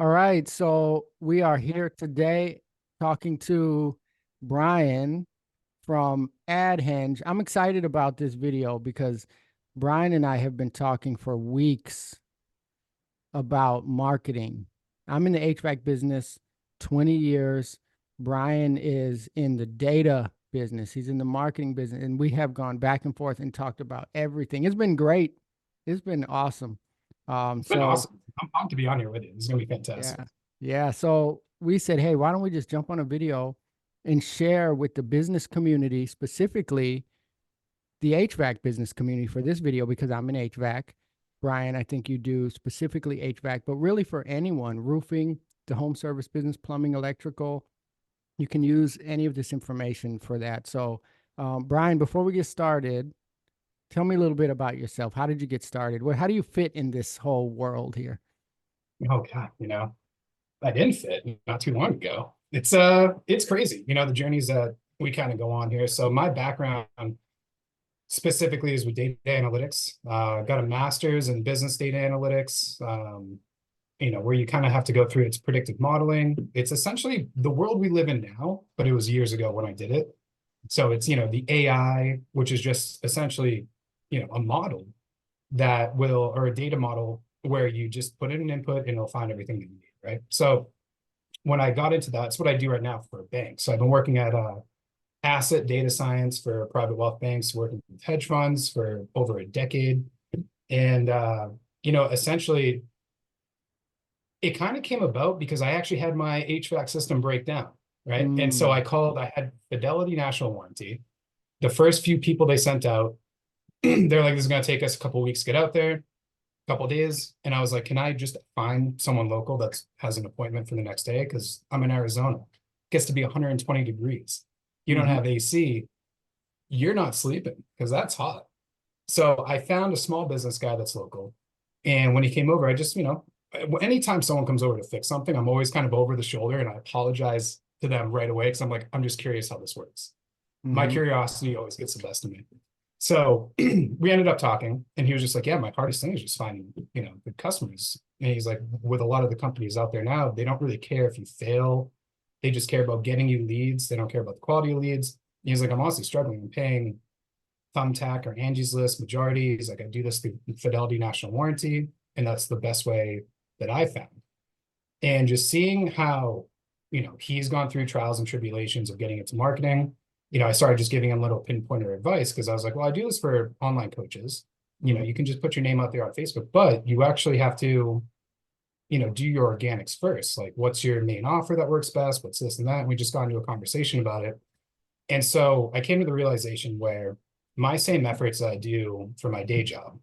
All right, so we are here today talking to Brian from AdHenge. I'm excited about this video because Brian and I have been talking for weeks about marketing. I'm in the HVAC business 20 years. Brian is in the data business. He's in the marketing business, and we have gone back and forth and talked about everything. It's been great. It's been awesome. It's been So awesome. I'm pumped to be on here with you. This is gonna be yeah. fantastic. Yeah. So we said, hey, why don't we just jump on a video and share with the business community, specifically the HVAC business community for this video, because I'm in HVAC. Brian, I think you do specifically HVAC, but really for anyone, roofing, the home service business, plumbing, electrical, you can use any of this information for that. So, Brian, before we get started, tell me a little bit about yourself. How did you get started? How do you fit in this whole world here? Oh God, I didn't fit not too long ago. It's crazy. The journeys that we kind of go on here. So my background specifically is with data analytics. Got a master's in business data analytics. Where you kind of have to go through its predictive modeling. It's essentially the world we live in now, but it was years ago when I did it. So it's the AI, which is just essentially a model that will, or a data model where you just put in an input and it'll find everything that you need, right? So when I got into that, that's what I do right now for a bank. So I've been working at asset data science for private wealth banks, working with hedge funds for over a decade. And, essentially it kind of came about because I actually had my HVAC system break down, right? And so Mm, I had Fidelity National Warranty. The first few people they sent out, they're like, this is going to take us a couple of weeks to get out there, couple days, and I was like, can I just find someone local that has an appointment for the next day? Because I'm in Arizona. It gets to be 120 degrees. You don't mhm. have AC, you're not sleeping because that's hot. So I found a small business guy that's local. And when he came over, I just, anytime someone comes over to fix something, I'm always kind of over the shoulder and I apologize to them right away because I'm like, I'm just curious how this works. My Mhm. curiosity always gets the best of me. So we ended up talking, and he was just like, yeah, my hardest thing is just finding, good customers. And he's like, with a lot of the companies out there now, they don't really care if you fail. They just care about getting you leads. They don't care about the quality of leads. And he's like, I'm honestly struggling. I'm paying Thumbtack or Angie's List majority. He's like, I do this through Fidelity National Warranty, and that's the best way that I found. And just seeing how, he's gone through trials and tribulations of getting into marketing. I started just giving him little pinpointer advice because I was like, well, I do this for online coaches. Mhm. You can just put your name out there on Facebook, but you actually have to, do your organics first. Like, what's your main offer that works best? What's this and that? And we just got into a conversation about it. And so I came to the realization where my same efforts that I do for my day job,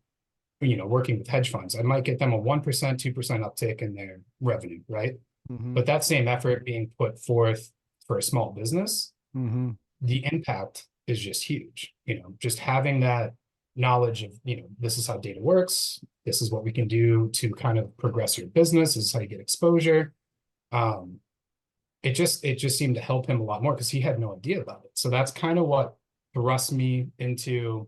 working with hedge funds, I might get them a 1%, 2% uptick in their revenue, right? Mhm. But that same effort being put forth for a small business, Mhm. the impact is just huge. Just having that knowledge of, this is how data works. This is what we can do to kind of progress your business. This is how you get exposure. Um, it just seemed to help him a lot more because he had no idea about it. So that's kind of what thrust me into,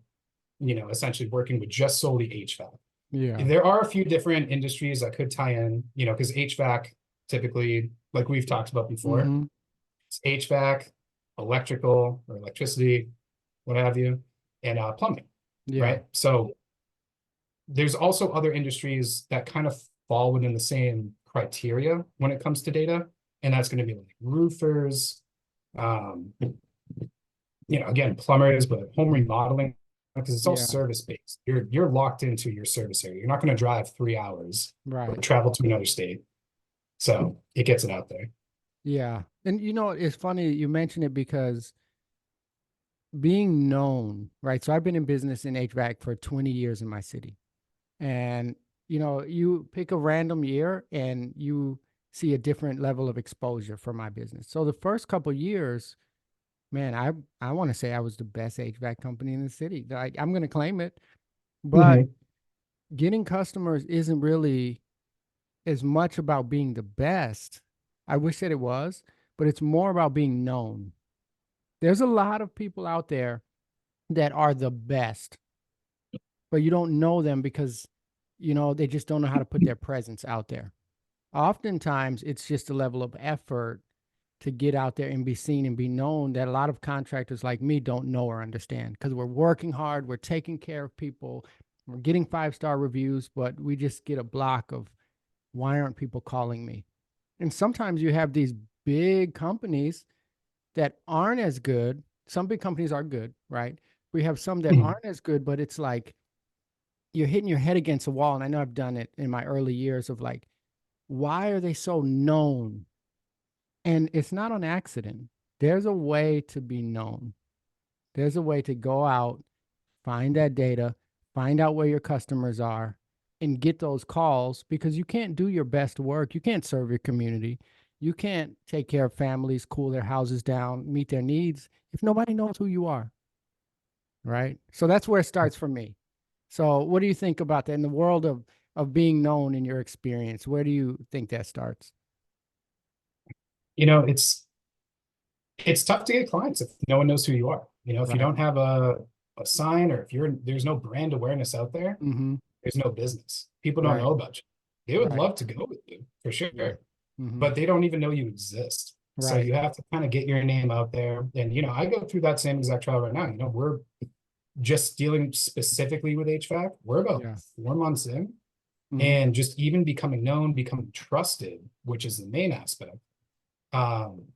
essentially working with just solely HVAC. Yeah. There are a few different industries that could tie in, because HVAC typically, like we've talked about before, Mhm. it's HVAC, electrical or electricity, what have you, and plumbing, Yeah. right? So there's also other industries that kind of fall within the same criteria when it comes to data, and that's going to be like roofers, um, again, plumbers, but home remodeling, because it's all Yeah. service based. You're locked into your service area. You're not going to drive 3 hours or Right. travel to another state. So it gets it out there. Yeah. And it's funny you mention it because being known, right? So I've been in business in HVAC for 20 years in my city. And you pick a random year and you see a different level of exposure for my business. So the first couple years, man, I want to say I was the best HVAC company in the city. Like, I'm going to claim it, but Mhm. getting customers isn't really as much about being the best. I wish that it was, but it's more about being known. There's a lot of people out there that are the best, but you don't know them because they just don't know how to put their presence out there. Oftentimes it's just a level of effort to get out there and be seen and be known that a lot of contractors like me don't know or understand, because we're working hard, we're taking care of people, we're getting 5-star reviews, but we just get a block of, why aren't people calling me? And sometimes you have these big companies that aren't as good. Some big companies are good, right? We have some that Mhm. aren't as good, but it's like you're hitting your head against a wall. And I know I've done it in my early years of like, why are they so known? And it's not on accident. There's a way to be known. There's a way to go out, find that data, find out where your customers are, and get those calls, because you can't do your best work. You can't serve your community. You can't take care of families, cool their houses down, meet their needs if nobody knows who you are. Right. So that's where it starts for me. So what do you think about that in the world of being known in your experience? Where do you think that starts? You know, it's tough to get clients if no one knows who you are. You know, if you Right. don't have a sign, or if there's no brand awareness out there, Mm-hmm. there's no business. People don't Right. know about you. They would Right. love to go with you for Yeah. sure, Mm-hmm. but they don't even know you exist. So Right. you have to kind of get your name out there. And, you know, I go through that same exact trial right now. You know, we're just dealing specifically with HVAC. We're about Yeah. 4 months in, Mm-hmm. and just even becoming known, becoming trusted, which is the main aspect. Um,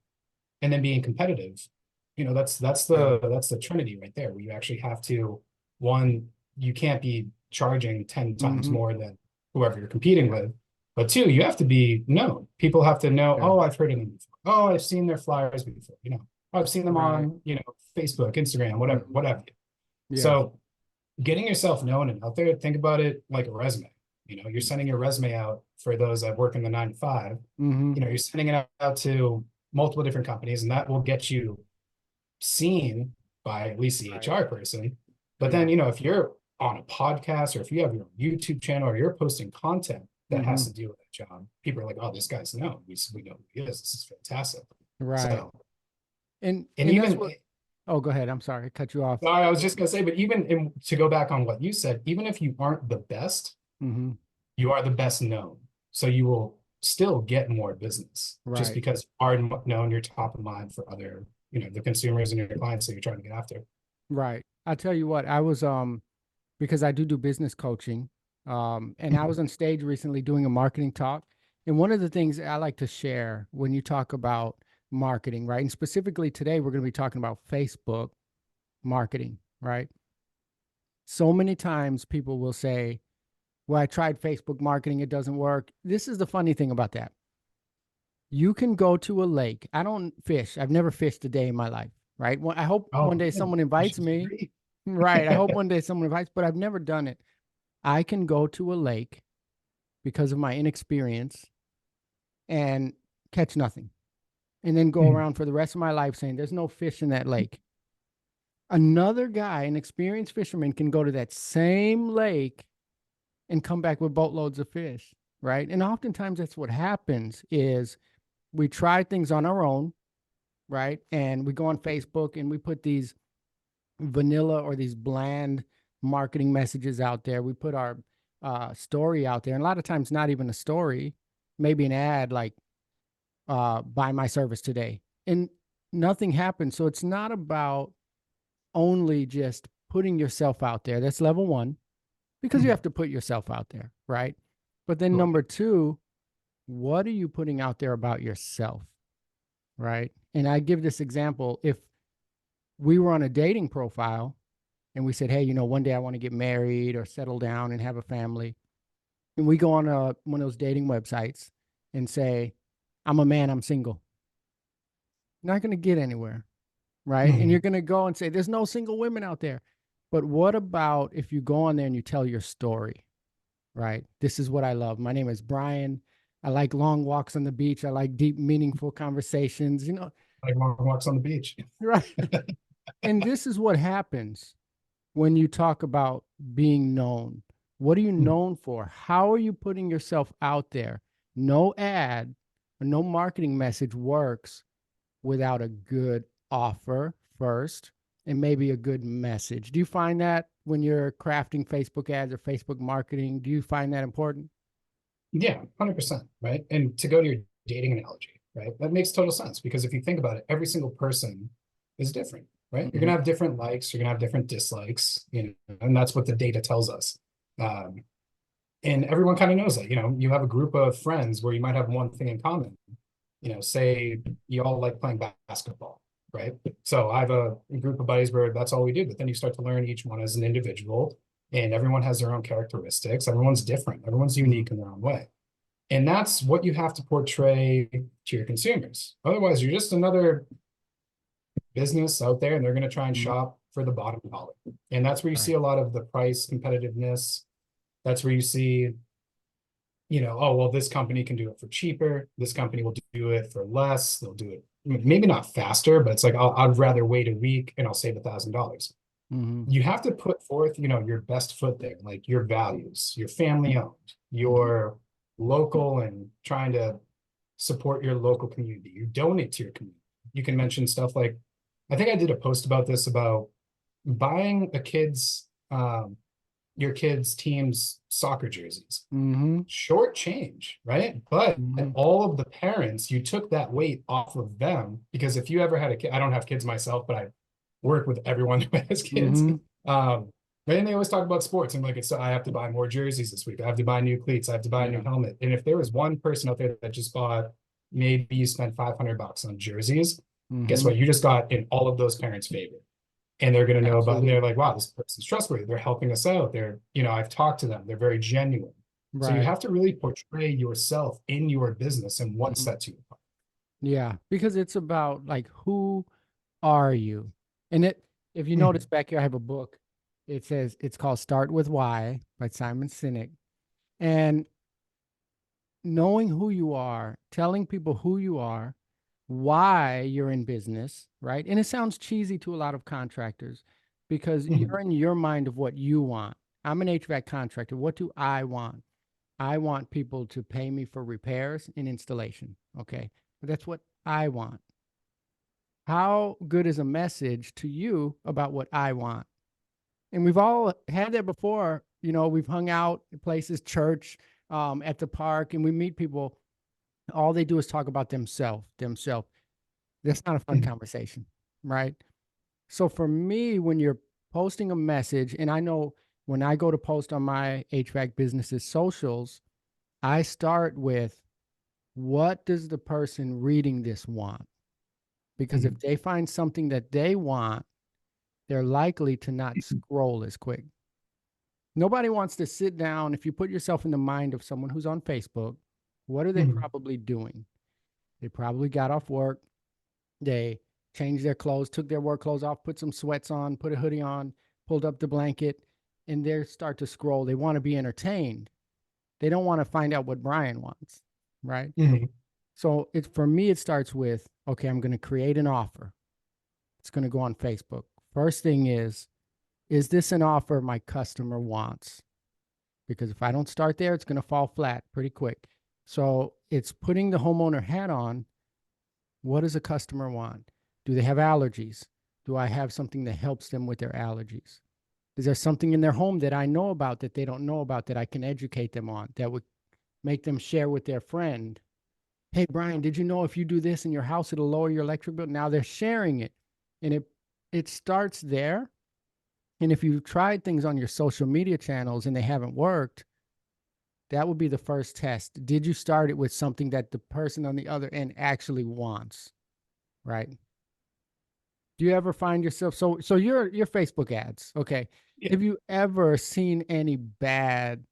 and then being competitive. You know, Yeah. that's the trinity right there, where you actually have to, one, you can't be charging 10 times Mm-hmm. more than whoever you're competing with. But two, you have to be known. People have to know, Yeah. oh, I've heard of them before. Oh, I've seen their flyers before, you know. Oh, I've seen them Right. on, you know, Facebook, Instagram, whatever, Mm-hmm. whatever. Yeah. So getting yourself known and out there, think about it like a resume. You know, you're sending your resume out for those that work in the 9 to 5. Mm-hmm. You know, you're sending it out to multiple different companies, and that will get you seen by at least the Right. HR person. But then, Yeah. you know, if you're on a podcast, or if you have your YouTube channel, or you're posting content that Mm-hmm. has to do with that job, people are like, oh, this guy's known. We know who he is. This is fantastic. Right. So, and And that's even, what, oh, go ahead. I'm sorry. I cut you off. sorry, I was just gonna say, but even to go back on what you said, even if you aren't the best, Mm-hmm. you are the best known. So you will still get more business just Right. because you are known, you're top of mind for other, you know, the consumers and your clients that you're trying to get after. Right. I tell you what, I was because I do business coaching. And I was on stage recently doing a marketing talk. And one of the things I like to share when you talk about marketing, right? And specifically today, we're going to be talking about Facebook marketing, right? So many times people will say, well, I tried Facebook marketing, it doesn't work. This is the funny thing about that. You can go to a lake. I don't fish. I've never fished a day in my life, right? Well, I hope one Oh, day good. someone invites Questions me. for me. Right. I hope one day someone invites, but I've never done it. I can go to a lake because of my inexperience and catch nothing, and then go Mhm. around for the rest of my life saying there's no fish in that lake. Another guy, an experienced fisherman, can go to that same lake and come back with boatloads of fish, right? And oftentimes that's what happens is we try things on our own, right? And we go on Facebook and we put these vanilla or these bland marketing messages out there. We put our story out there, and a lot of times not even a story, maybe an ad like buy my service today, and nothing happens. So it's not about only just putting yourself out there. That's level one, because you Mhm. have to put yourself out there, right? But then Well, number two, what are you putting out there about yourself, right? And I give this example. If we were on a dating profile and we said, hey, one day I want to get married or settle down and have a family, and we go on one of those dating websites and say, I'm a man, I'm single, not going to get anywhere, right? And you're mhm. going to go and say, there's no single women out there. But what about if you go on there and you tell your story, right? This is what I love. My name is Brian. I like long walks on the beach. I like deep, meaningful conversations, Like long walks on the beach. right? And this is what happens when you talk about being known. What are you Mhm. known for? How are you putting yourself out there? No ad or no marketing message works without a good offer first and maybe a good message. Do you find that when you're crafting Facebook ads or Facebook marketing? Do you find that important? Yeah, 100%, right? And to go to your dating analogy, right? That makes total sense because if you think about it, every single person is different, right? You're Mhm. gonna have different likes, you're gonna have different dislikes, and that's what the data tells us. Um, and everyone kind of knows that, you have a group of friends where you might have one thing in common. Say you all like playing basketball, right? So I have a group of buddies where that's all we do, but then you start to learn each one as an individual, and everyone has their own characteristics. Everyone's different, everyone's unique in their own way. And that's what you have to portray to your consumers. Otherwise, you're just another business out there and they're going to try and Mhm. shop for the bottom dollar. And that's where you see Right. a lot of the price competitiveness. That's where you see, oh, well, this company can do it for cheaper. This company will do it for less. They'll do it maybe not faster, but it's like, I'd rather wait a week and I'll save $1,000. Mhm. You have to put forth, your best foot there, like your values, your family owned, Mhm. your local, and trying to support your local community. You donate to your community. You can mention stuff like, I think I did a post about this, about buying your kids' team's soccer jerseys. Mhm. Short change, right? But Mhm. all of the parents, you took that weight off of them because if you ever had a kid, I don't have kids myself, but I work with everyone who has kids. Mhm. Um, and they always talk about sports. And like, I have to buy more jerseys this week. I have to buy new cleats. I have to buy a new Yeah. helmet. And if there was one person out there that just bought, maybe you spent $500 on jerseys, guess Mhm. what? You just got in all of those parents' favor. And they're going to know about, and they're Absolutely. like, wow, this person's trustworthy. They're helping us out. I've talked to them. They're very genuine. So you Right. have to really portray yourself in your business and what Mhm. sets you apart. Yeah, because it's about like who are you? And if you notice Mhm. back here, I have a book. It says it's called Start with Why by Simon Sinek. And knowing who you are, telling people who you are, why you're in business, right? And it sounds cheesy to a lot of contractors because Mhm. you're in your mind of what you want. I'm an HVAC contractor. What do I want? I want people to pay me for repairs and installation. Okay. But that's what I want. How good is a message to you about what I want? And we've all had that before. We've hung out in places, church, at the park, and we meet people. All they do is talk about themselves, themselves. That's not a fun Mhm. conversation, right? So for me, when you're posting a message, and I know when I go to post on my HVAC business's socials, I start with what does the person reading this want? Because if Mhm. they find something that they want, they're likely to not scroll as quick. Nobody wants to sit down. If you put yourself in the mind of someone who's on Facebook, what are they Mhm. probably doing? They probably got off work. They changed their clothes, took their work clothes off, put some sweats on, put a hoodie on, pulled up the blanket, and they start to scroll. They want to be entertained. They don't want to find out what Brian wants, right? Mhm. So for me, it starts with, okay, I'm going to create an offer. It's going to go on Facebook. First thing is this an offer my customer wants? Because if I don't start there, it's going to fall flat pretty quick. So it's putting the homeowner hat on. What does a customer want? Do they have allergies? Do I have something that helps them with their allergies? Is there something in their home that I know about that they don't know about that I can educate them on that would make them share with their friend? Hey, Brian, did you know if you do this in your house, it'll lower your electric bill? Now they're sharing it. And it starts there. And if you've tried things on your social media channels and they haven't worked, that would be the first test. Did you start it with something that the person on the other end actually wants? Right. Do you ever find yourself so your Facebook ads, okay? Yeah, Have you ever seen any bad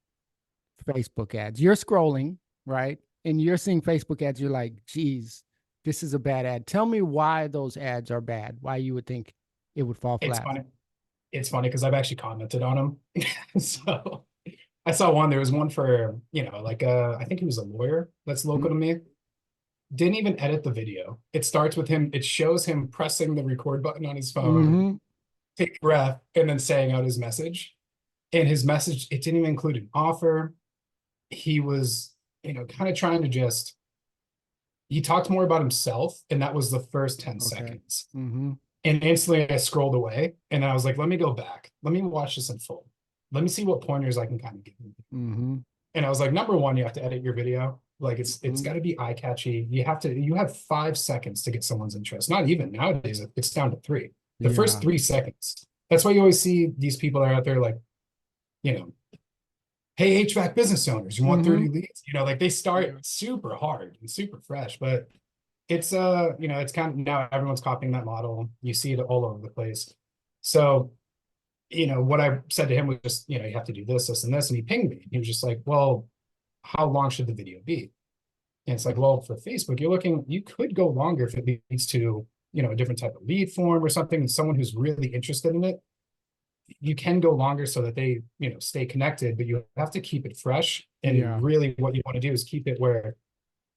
Facebook ads? You're scrolling, right? And you're seeing Facebook ads, you're like, geez, this is a bad ad. Tell me why those ads are bad, why you would think it would fall it's flat. funny. It's funny because I've actually commented on them. So I saw one. There was one for, like I think he was a lawyer that's local to me. Didn't even edit the video. It starts with him. It shows him pressing the record button on his phone, Mm-hmm. take a breath, and then saying out his message. And his message, it didn't even include an offer. He was, kind of trying to he talked more about himself, and that was the first 10 Okay. seconds. Mm-hmm. And instantly I scrolled away and I was like, let me go back. Let me watch this in full. Let me see what pointers I can kind of give him. Mm-hmm. And I was like, number one, you have to edit your video. Like it's Mhm. got to be eye catchy. You have 5 seconds to get someone's interest. Not even nowadays, it's down to 3. The first Yeah. 3 seconds. That's why you always see these people that are out there like, you know, hey, HVAC business owners, you want 30 Hmm. leads? Like they start Yeah. super hard and super fresh, but it's it's kind of now everyone's copying that model. You see it all over the place. So, what I said to him was just, you have to do this, this, and this. And he pinged me. He was just like, well, how long should the video be? And it's like, well, for Facebook, you could go longer if it leads to, a different type of lead form or something, someone who's really interested in it. You can go longer so that they, stay connected, but you have to keep it fresh. And Yeah. really what you want to do is keep it where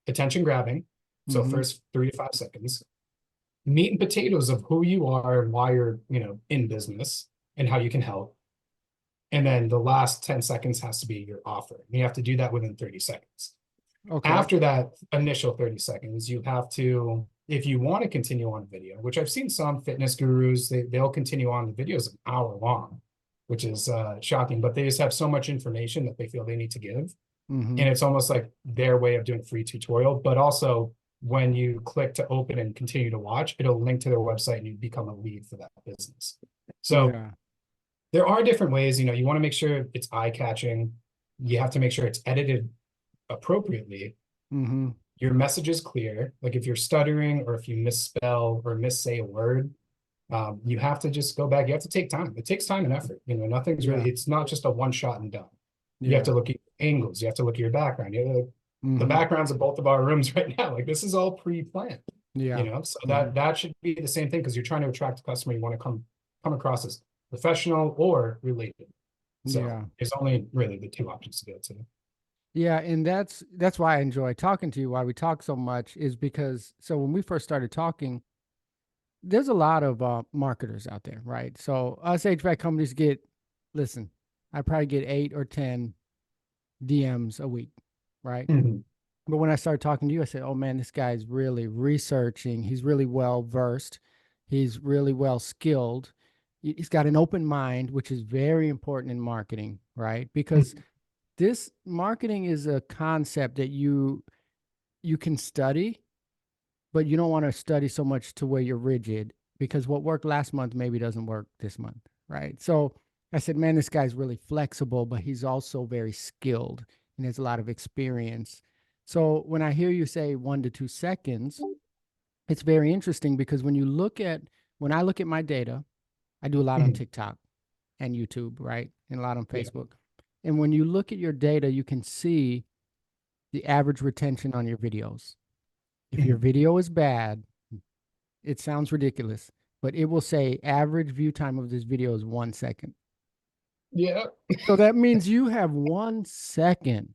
attention grabbing. So Hmm. first 3 to 5 seconds, meat and potatoes of who you are and why you're, in business and how you can help. And then the last 10 seconds has to be your offer. And you have to do that within 30 seconds. Okay. After that initial 30 seconds, you have to, if you want to continue on video, which I've seen some fitness gurus, they'll continue on. The videos an hour long, which is shocking, but they just have so much information that they feel they need to give. Hmm. And it's almost like their way of doing a free tutorial, but also when you click to open and continue to watch, it'll link to their website and you become a lead for that business. So Yeah. there are different ways, you want to make sure it's eye catching. You have to make sure it's edited appropriately. Hmm. Your message is clear. Like if you're stuttering or if you misspell or missay a word, you have to just go back. You have to take time. It takes time and effort. Nothing's Yeah. really, it's not just a one shot and done. You have Yeah. to look at angles. You have to look at your background. The Hmm. backgrounds of both of our rooms right now, like this is all pre-planned, Yeah. so Hmm. that should be the same thing because you're trying to attract a customer. You want to come across as professional or related. So Yeah. there's only really the two options to go to. Yeah, and that's why I enjoy talking to you, why we talk so much is because so when we first started talking, there's a lot of marketers out there, right? So us HVAC companies listen, I probably get 8 or 10 DMs a week, right? Mhm. But when I started talking to you, I said, "Oh man, this guy's really researching. He's really well versed. He's really well skilled. He's got an open mind, which is very important in marketing, right? Because this marketing is a concept that you can study, but you don't want to study so much to where you're rigid because what worked last month maybe doesn't work this month, right? So I said, man, this guy's really flexible, but he's also very skilled and has a lot of experience. So when I hear you say 1 to 2 seconds, it's very interesting because when I look at my data, I do a lot on Mhm. TikTok and YouTube, right? And a lot on Yeah. Facebook. And when you look at your data, you can see the average retention on your videos. If your Mhm. video is bad, it sounds ridiculous, but it will say average view time of this video is 1 second. Yeah. So that means you have 1 second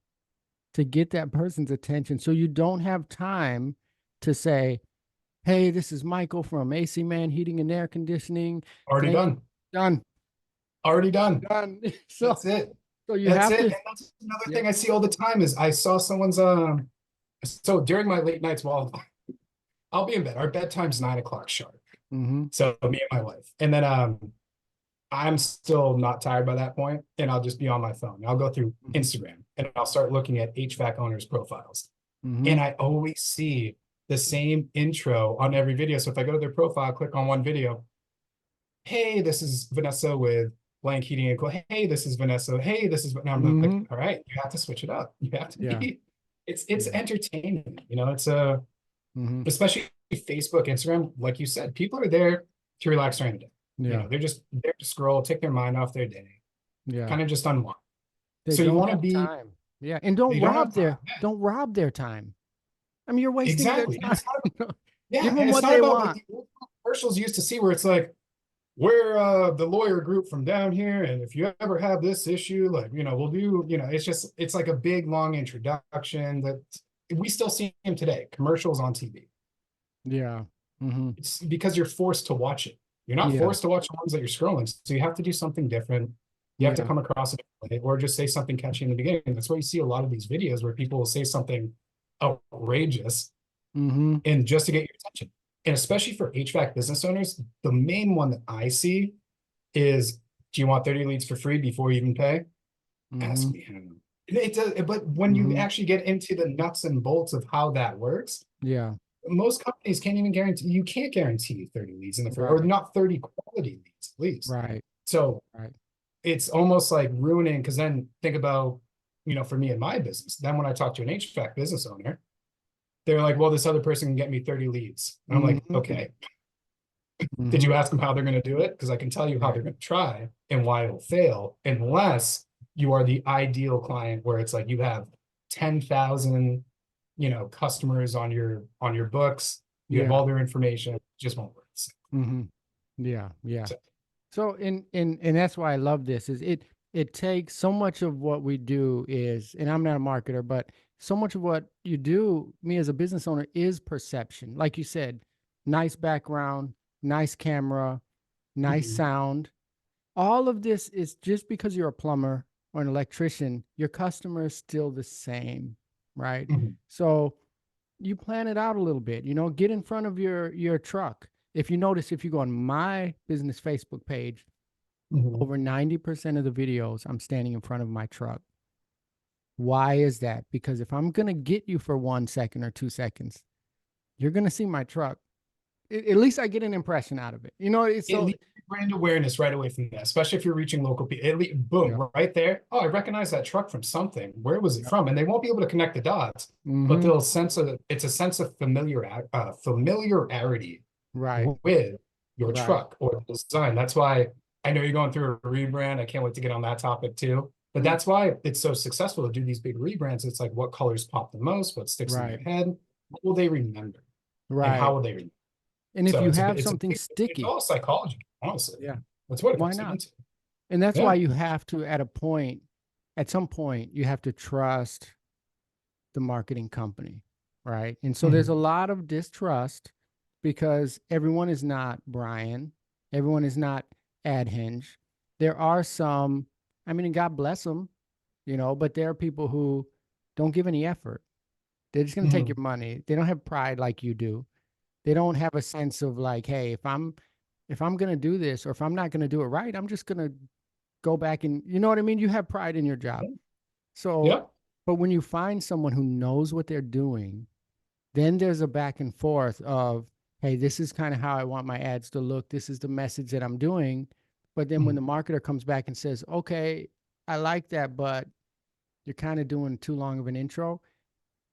to get that person's attention. So you don't have time to say, hey, this is Michael from AC Man Heating and Air Conditioning. Already Thank you. done. Done. Already done. Done. That's it. So you That's have it. to, And that's another yeah. thing I see all the time is I saw someone's so during my late nights, while I'll be in bed, our bedtime's 9 o'clock sharp. Mm-hmm. So me and my wife. And then I'm still not tired by that point, and I'll just be on my phone. I'll go through Mm-hmm. Instagram and I'll start looking at HVAC owners' profiles. Mm-hmm. And I always see the same intro on every video. So if I go to their profile, click on one video, hey, this is Vanessa with blank heating and cooling. Hey, this is Vanessa. Hey, this is, and I'm like, Mm-hmm. all right, you have to switch it up. You have to Yeah. be, it's Yeah. entertaining. It's Mm-hmm. especially Facebook, Instagram, like you said, people are there to relax during the day. Yeah. They're just there to scroll, take their mind off their day, Yeah. kind of just unwind. They So you don't want to have be, time. Yeah. And they don't have time. Yeah, don't rob their time. I mean, you're wasting their exactly. And time. it's not, yeah, Give them and it's what not they about like want. the old commercials you used to see where it's like, we're the lawyer group from down here, and if you ever have this issue, like, we'll do, it's like a big long introduction that we still see them today, commercials on TV. Yeah. Mm-hmm. It's because you're forced to watch it. You're not Yeah. forced to watch the ones that you're scrolling. So you have to do something different. You have to Yeah. come across it or just say something catchy in the beginning. That's why you see a lot of these videos where people will say something outrageous Mm-hmm. and just to get your attention. And especially for HVAC business owners, the main one that I see is, do you want 30 leads for free before you even pay? Ask Mm-hmm. me how. It does, but when you Hmm. actually get into the nuts and bolts of how that works, Yeah. most companies can't even guarantee, you can't guarantee 30 leads in the first, or Right. not 30 quality leads at least. Right. So Right. it's almost like ruining, because then think about, for me and my business, then when I talk to an HVAC business owner, they're like, well, this other person can get me 30 leads. And I'm like, Hmm. okay, did Hmm. you ask them how they're going to do it? Because I can tell you how Right. they're going to try and why it'll fail, unless you are the ideal client where it's like you have 10,000, customers on your books, you have Yeah. all their information, it just won't work. Hmm. Yeah. Yeah. So, So and that's why I love this is it takes so much of what we do is, and I'm not a marketer, but so much of what you do, me as a business owner, is perception. Like you said, nice background, nice camera, nice mhm, sound. All of this is just because you're a plumber or an electrician, your customer is still the same, right? mhm, So you plan it out a little bit, get in front of your truck. If you notice, if you go on my business Facebook page, mhm. over 90% of the videos, I'm standing in front of my truck. Why is that? Because if I'm going to get you for 1 second or 2 seconds, you're going to see my truck. At least I get an impression out of it. It's It so, leads to brand awareness right away from that, especially if you're reaching local people. yeah. Boom, right there. Oh, I recognize that truck from something. Where was it Yeah. from? And they won't be able to connect the dots, but Mm-hmm. they'll sense it's a sense of familiarity Right. with your Right. truck or design. That's why I know you're going through a rebrand. I can't wait to get on that topic too. But Mm. that's why it's so successful to do these big rebrands. It's like what colors pop the most, what sticks in their Right. head, what will they remember, and how Right. will they remember? And if So you it's have it's something it's sticky, all psychology, honestly. yeah, That's what it why comes not? down to. And that's why Yeah. you have to, at some point, you have to trust the marketing company, right? And so there's a Mhm. lot of distrust because everyone is not Brian, everyone is not AdHenge. There are some, I mean, and God bless them, but there are people who don't give any effort. They're just going to take your Mhm. money. They don't have pride like you do. They don't have a sense of like, hey, if I'm going to do this or if I'm not going to do it right, I'm just going to go back and you know what I mean? You have pride in your job. So, Yep. but when you find someone who knows what they're doing, then there's a back and forth of, hey, this is kind of how I want my ads to look. This is the message that I'm doing. But then when the Mhm. marketer comes back and says, okay, I like that, but you're kind of doing too long of an intro,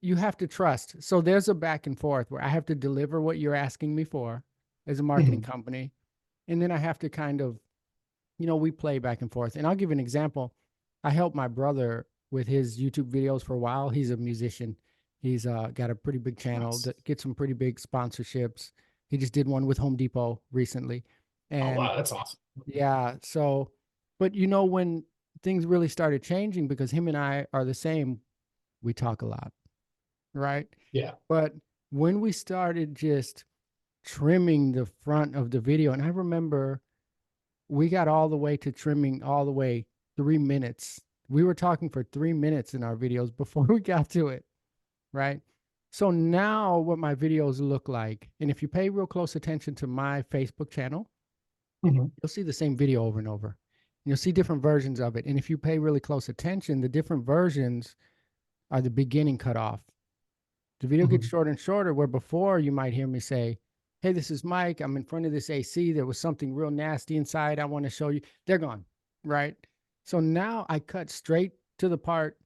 you have to trust. So there's a back and forth where I have to deliver what you're asking me for as a marketing Mhm. company. And then I have to kind of, we play back and forth. And I'll give you an example. I helped my brother with his YouTube videos for a while. He's a musician. He's got a pretty big channel Nice. that gets some pretty big sponsorships. He just did one with Home Depot recently. Oh And wow, that's awesome. yeah, so, but when things really started changing, because him and I are the same, we talk a lot, right? Yeah. But when we started just trimming the front of the video, and I remember we got all the way to trimming all the way 3 minutes. We were talking for 3 minutes in our videos before we got to it, right? So now what my videos look like, and if you pay real close attention to my Facebook channel, Mhm. you'll see the same video over and over. You'll see different versions of it. And if you pay really close attention, the different versions are the beginning cut off. The video gets Mhm. shorter and shorter, where before you might hear me say, hey, this is Mike. I'm in front of this AC. There was something real nasty inside. I want to show you. They're gone. Right. So now I cut straight to the part.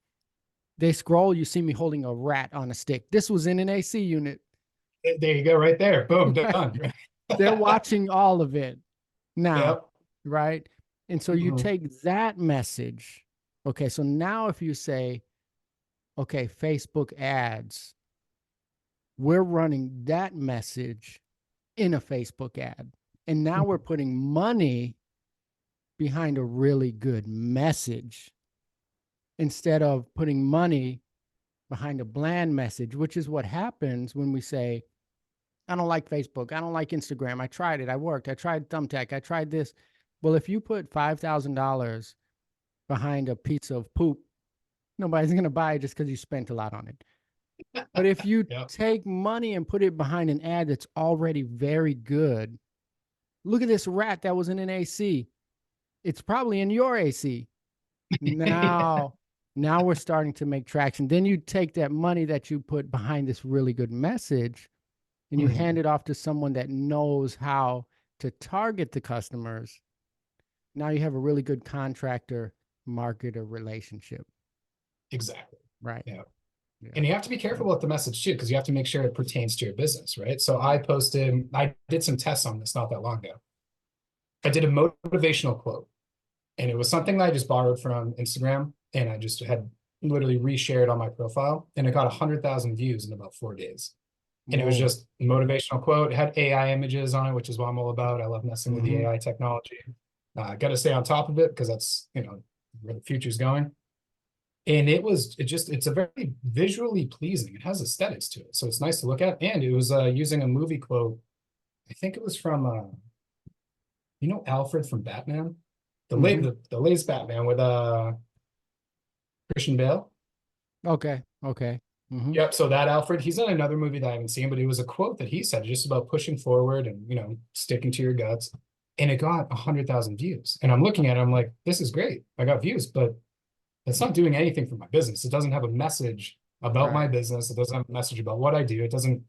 They scroll. You see me holding a rat on a stick. This was in an AC unit. There you go, right there. Boom, done. They're watching all of it now. Yep. Right. And so you Mhm. take that message. Okay. So now if you say, okay, Facebook ads, we're running that message in a Facebook ad. And now we're Mhm. putting money behind a really good message instead of putting money behind a bland message, which is what happens when we say, I don't like Facebook. I don't like Instagram. I tried it. I worked. I tried Thumbtack. I tried this. Well, if you put $5,000 behind a piece of poop, nobody's going to buy it just because you spent a lot on it. But if you Yep. take money and put it behind an ad that's already very good, look at this rat that was in an AC. It's probably in your AC. Yeah. Now Now we're starting to make traction. Then you take that money that you put behind this really good message and you Mhm. hand it off to someone that knows how to target the customers. Now you have a really good contractor marketer relationship. Exactly. Right. Yeah. Yeah. And you have to be careful with the message too, because you have to make sure it pertains to your business, right? So I did some tests on this not that long ago. I did a motivational quote, and it was something that I just borrowed from Instagram, and I just had literally reshared on my profile, and it got 100,000 views in about 4 days. And it was Whoa. just a motivational quote. It had AI images on it, which is what I'm all about. I love messing with the Mm-hmm. AI technology. Got to stay on top of it because that's, where the future's going. And it's a very visually pleasing. It has aesthetics to it, so it's nice to look at. And it was using a movie quote. I think it was from Alfred from Batman, Mm-hmm. the latest Batman with Christian Bale. Okay. Okay. Mm-hmm. Yep. So that Alfred, he's in another movie that I haven't seen, but it was a quote that he said just about pushing forward and sticking to your guts. And it got 100,000 views. And I'm looking at it, I'm like, this is great. I got views, but it's not doing anything for my business. It doesn't have a message about my Right. business. It doesn't have a message about what I do. It doesn't.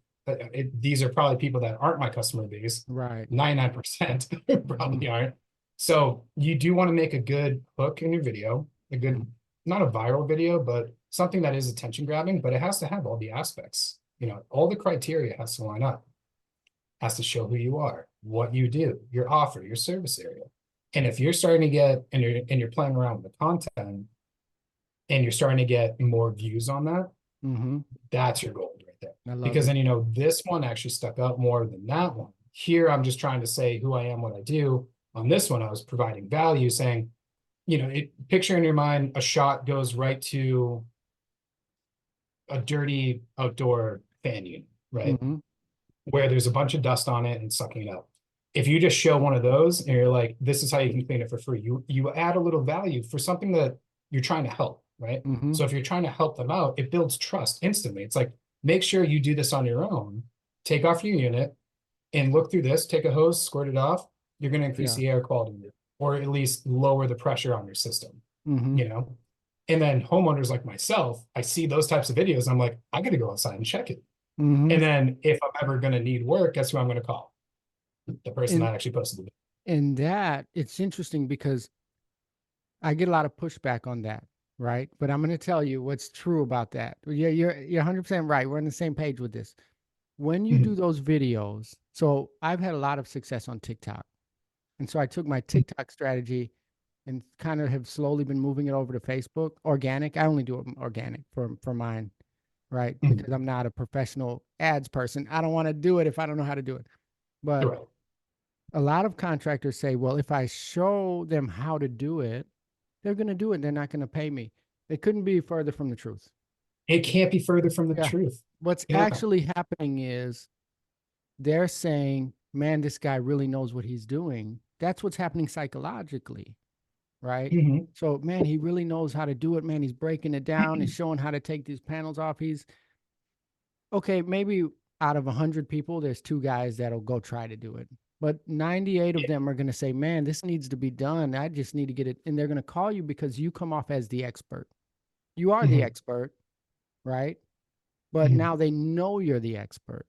These are probably people that aren't my customer base. Right. 99% Mm-hmm. probably aren't. So you do want to make a good hook in your video, a good, not a viral video, but something that is attention grabbing, but it has to have all the aspects. All the criteria has to line up, has to show who you are, what you do, your offer, your service area. And if you're starting to get and you're playing around with the content and you're starting to get more views on that, Mm-hmm. that's your gold right there. I love Because it. then, this one actually stuck out more than that one. Here, I'm just trying to say who I am, what I do. On this one, I was providing value, saying, picture in your mind, a shot goes right to a dirty outdoor fan unit, right? Mm-hmm. Where there's a bunch of dust on it and sucking it up. If you just show one of those and you're like, this is how you can clean it for free, you add a little value for something that you're trying to help, right? Mm-hmm. So if you're trying to help them out, it builds trust instantly. It's like, make sure you do this on your own, take off your unit and look through this, take a hose, squirt it off. You're going to increase Yeah. the air quality or at least lower the pressure on your system, Mm-hmm. you know? And then homeowners like myself, I see those types of videos. I'm like, I got to go outside and check it. Mm-hmm. And then if I'm ever going to need work, guess who I'm going to call? The person And that actually posted the video. and that it's interesting because I get a lot of pushback on that, right? But I'm going to tell you what's true about that. You're 100% right. We're on the same page with this. When you do those videos, so I've had a lot of success on TikTok. And so I took my TikTok strategy and kind of have slowly been moving it over to Facebook, organic. I only do it organic for mine, right? Because I'm not a professional ads person. I don't want to do it if I don't know how to do it. But Right. a lot of contractors say, well, if I show them how to do it, they're going to do it. They're not going to pay me. It couldn't be further from the truth. It can't be further from the Yeah. truth. What's Yeah. actually happening is they're saying, man, this guy really knows what he's doing. That's what's happening psychologically, right? Mhm. So, man, he really knows how to do it. Man, he's breaking it down. He's showing how to take these panels off. He's okay. Maybe out of 100 people, there's two guys that'll go try to do it. But 98 of Yeah. them are going to say, man, this needs to be done. I just need to get it. And they're going to call you because you come off as the expert. You are the Mhm. expert, right? But Mhm. now they know you're the expert.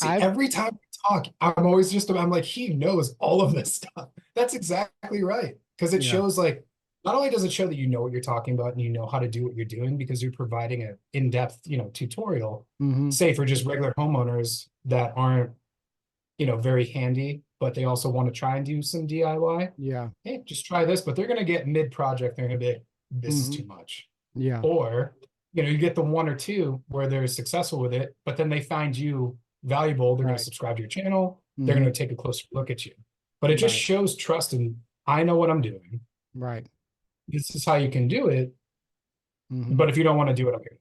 See, I've, every time we talk, I'm like, he knows all of this stuff. That's exactly right. Because it yeah. shows like, not only does it show that you know what you're talking about and you know how to do what you're doing because you're providing an in-depth, tutorial, Mm-hmm. say for just regular homeowners that aren't, very handy, but they also want to try and do some DIY. Yeah. Hey, just try this, but they're going to get mid-project, they're going to be, this is Mm-hmm. too much. Yeah. Or, you get the one or two where they're successful with it, but then they find you valuable. They're going to Right. subscribe to your channel. They're Mm-hmm. going to take a closer look at you. But it just Right. shows trust and I know what I'm doing. Right. This is how you can do it. Mm-hmm. But if you don't want to do it, okay.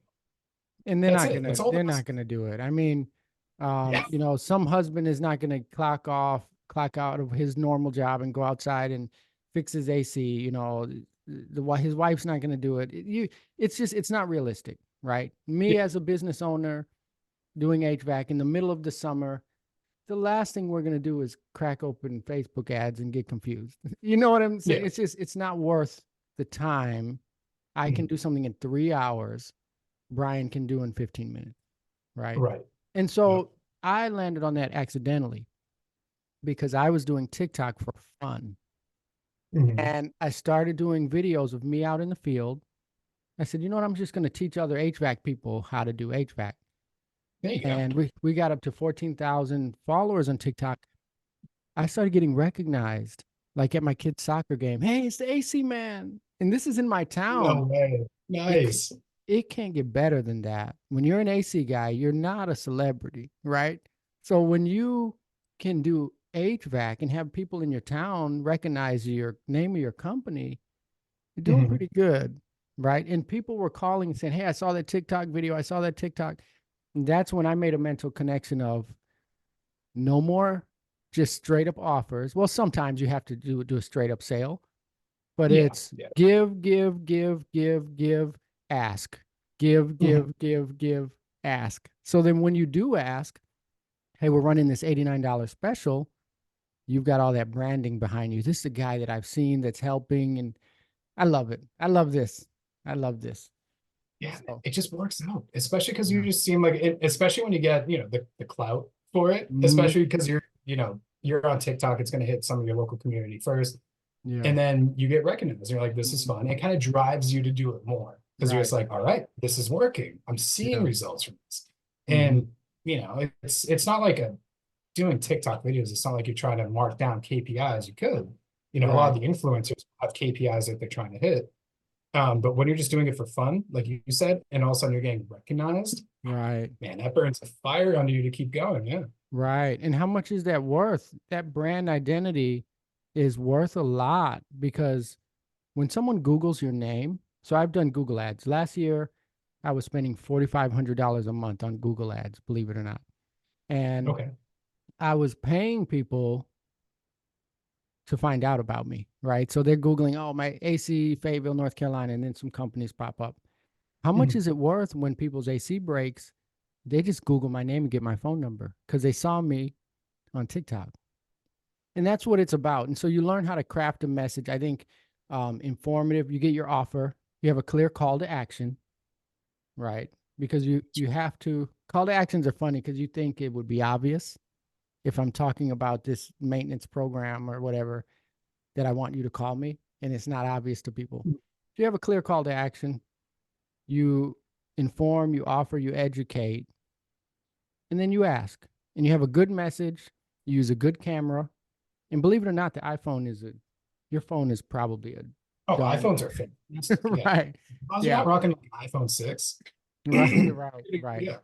And That's it. That's all the they're not message. gonna do it. I mean, Yeah. some husband is not gonna clock out of his normal job and go outside and fix his AC. His wife's not gonna do it. It's not realistic, right? Me Yeah. as a business owner doing HVAC in the middle of the summer, the last thing we're gonna do is crack open Facebook ads and get confused. You know what I'm saying? Yeah. It's not worth the time I can do something in 3 hours, Brian can do in 15 minutes. Right. Right. And Yep. so I landed on that accidentally because I was doing TikTok for fun. Mhm. And I started doing videos of me out in the field. I said, you know what? I'm just going to teach other HVAC people how to do HVAC. There you go. And we got up to 14,000 followers on TikTok. I started getting recognized, like at my kid's soccer game. Hey, it's the AC man. And this is in my town. No way. It, Nice. it can't get better than that. When you're an AC guy, you're not a celebrity, right? So when you can do HVAC and have people in your town recognize your name of your company, you're doing Mhm. pretty good, right? And people were calling and saying, "Hey, I saw that TikTok video. I saw that TikTok." And that's when I made a mental connection of no more just straight up offers. Well, sometimes you have to do a straight up sale, but Yeah. it's Yeah. give, ask, Mhm. give, ask. So then when you do ask, hey, we're running this $89 special, you've got all that branding behind you. This is the guy that I've seen that's helping. And I love it. I love this. I love this. Yeah, So, it just works out, especially because you yeah. just seem like it, especially when you get, the clout for it, Mhm. especially because you're on TikTok, it's going to hit some of your local community first, Yeah. and then you get recognized. You're like, this is Mhm. fun. It kind of drives you to do it more because you're just Right. like, all right, this is working. I'm seeing Yeah. results from this. Mhm. And it's not like doing TikTok videos. It's not like you're trying to mark down KPIs. You could, a lot Right. of the influencers have KPIs that they're trying to hit. But when you're just doing it for fun, like you said, and all of a sudden you're getting recognized, Right. man, that burns a fire under you to keep going. Yeah. Right. And how much is that worth? That brand identity is worth a lot because when someone Googles your name, so I've done Google ads. Last year, I was spending $4,500 a month on Google ads, believe it or not. And Okay. I was paying people to find out about me, right? So they're Googling, oh, my AC, Fayetteville, North Carolina, and then some companies pop up. How much Mhm. is it worth when people's AC breaks? They just Google my name and get my phone number because they saw me on TikTok. And that's what it's about. And so you learn how to craft a message. I think informative. You get your offer. You have a clear call to action, right? Because you have to. Call to actions are funny because you think it would be obvious if I'm talking about this maintenance program or whatever that I want you to call me, and it's not obvious to people. If you have a clear call to action, you inform, you offer, you educate, and then you ask, and you have a good message. You use a good camera, and believe it or not, the iPhone is a your phone is probably a Oh, dumb. iPhones are fantastic. Yeah. Right. As long as you're Yeah. not rocking like an iPhone 6. Right. Right. Right. Yeah.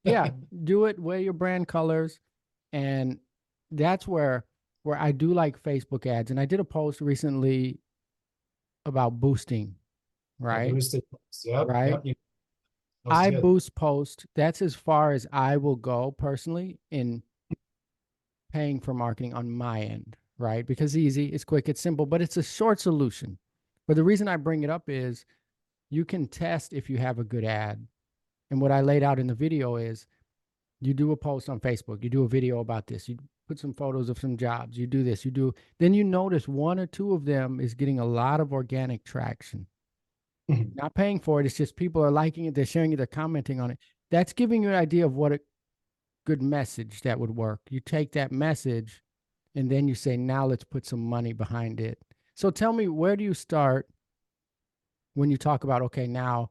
Yeah. Do it. Wear your brand colors, and that's where I do like Facebook ads. And I did a post recently about boosting. Yeah, Right. boosted. Yep. Right. Yep. That was I good. boost post. That's as far as I will go personally in paying for marketing on my end, right? Because it's easy, it's quick, it's simple, but it's a short solution. But the reason I bring it up is you can test if you have a good ad. And what I laid out in the video is you do a post on Facebook, you do a video about this, you put some photos of some jobs, you do this, you do, then you notice one or two of them is getting a lot of organic traction. Mhm. Not paying for it, it's just people are liking it, they're sharing it, they're commenting on it. That's giving you an idea of what a good message that would work. You take that message and then you say, now let's put some money behind it. So tell me, where do you start when you talk about, okay, now